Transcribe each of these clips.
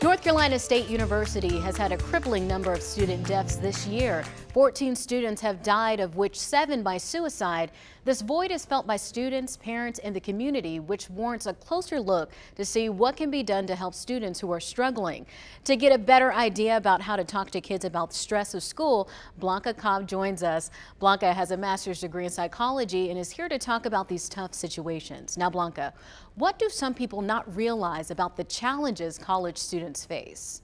North Carolina State University has had a crippling number of student deaths this year. 14 students have died, of which 7 by suicide. This void is felt by students, parents, and the community, which warrants a closer look to see what can be done to help students who are struggling. To get a better idea about how to talk to kids about the stress of school, Blanca Cobb joins us. Blanca has a master's degree in psychology and is here to talk about these tough situations. Now, Blanca, what do some people not realize about the challenges college students face?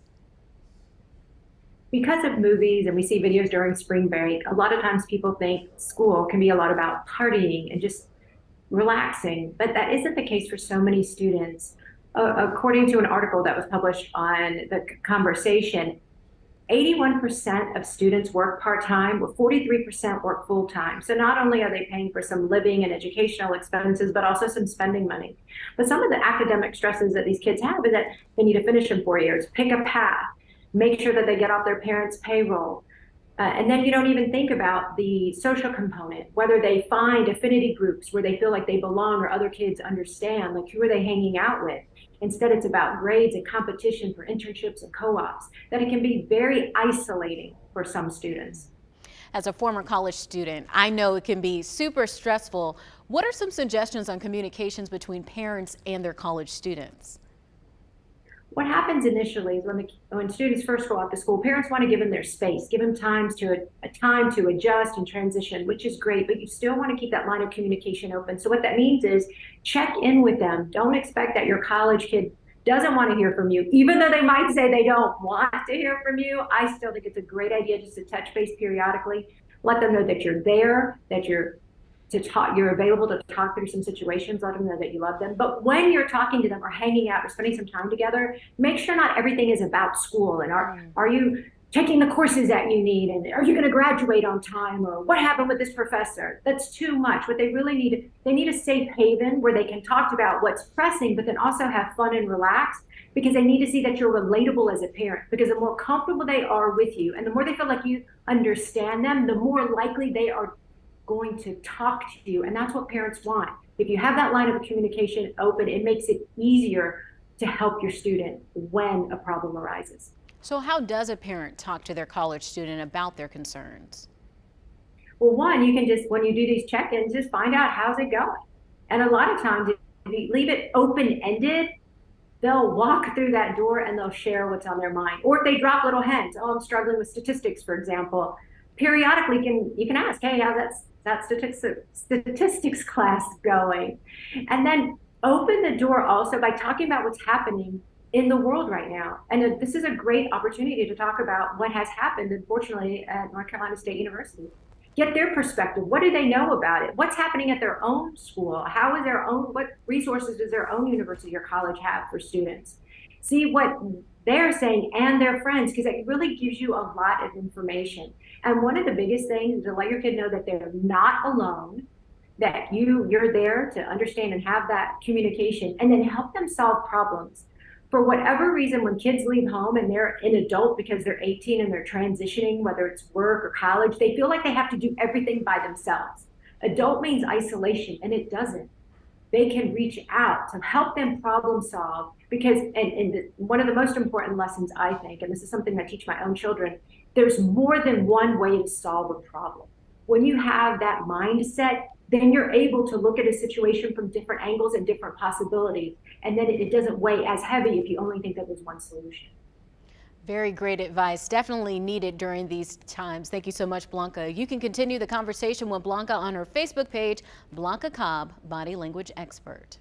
Because of movies and we see videos during spring break, a lot of times people think school can be a lot about partying and just relaxing, but that isn't the case for so many students. According to an article that was published on The Conversation, 81% of students work part-time, while 43% work full-time. So not only are they paying for some living and educational expenses, but also some spending money. But some of the academic stresses that these kids have is that they need to finish in 4 years, pick a path, make sure that they get off their parents' payroll. And then you don't even think about the social component, whether they find affinity groups where they feel like they belong or other kids understand, like who are they hanging out with. Instead, it's about grades and competition for internships and co-ops, that it can be very isolating for some students. As a former college student, I know it can be super stressful. What are some suggestions on communications between parents and their college students? What happens initially is when students first go off to school, parents want to give them their space, give them time to adjust and transition, which is great, but you still want to keep that line of communication open. So what that means is check in with them. Don't expect that your college kid doesn't want to hear from you. Even though they might say they don't want to hear from you, I still think it's a great idea just to touch base periodically. Let them know that you're there, that you're available to talk through some situations, let them know that you love them. But when you're talking to them or hanging out or spending some time together, make sure not everything is about school. And are you taking the courses that you need? And are you going to graduate on time? Or what happened with this professor? That's too much. What they really need, they need a safe haven where they can talk about what's pressing, but then also have fun and relax, because they need to see that you're relatable as a parent. Because the more comfortable they are with you and the more they feel like you understand them, the more likely they are going to talk to you. And that's what parents want. If you have that line of communication open, it makes it easier to help your student when a problem arises. So how does a parent talk to their college student about their concerns? Well, one, you can just, when you do these check-ins, just find out how's it going. And a lot of times, if you leave it open-ended, they'll walk through that door and they'll share what's on their mind. Or if they drop little hints, oh, I'm struggling with statistics, for example, periodically you can ask, hey, how's that statistics class going? And then open the door also by talking about what's happening in the world right now. And this is a great opportunity to talk about what has happened, unfortunately, at North Carolina State University. Get their perspective. What do they know about it? What's happening at their own school? What resources does their own university or college have for students? See what they're saying and their friends, because it really gives you a lot of information. And one of the biggest things is to let your kid know that they're not alone, that you're there to understand and have that communication, and then help them solve problems. For whatever reason, when kids leave home and they're an adult because they're 18 and they're transitioning, whether it's work or college, they feel like they have to do everything by themselves. Adult means isolation, and it doesn't. They can reach out to help them problem solve, because and one of the most important lessons, I think, and this is something I teach my own children, there's more than one way to solve a problem. When you have that mindset, then you're able to look at a situation from different angles and different possibilities, and then it doesn't weigh as heavy if you only think that there's one solution. Very great advice. Definitely needed during these times. Thank you so much, Blanca. You can continue the conversation with Blanca on her Facebook page, Blanca Cobb, Body Language Expert.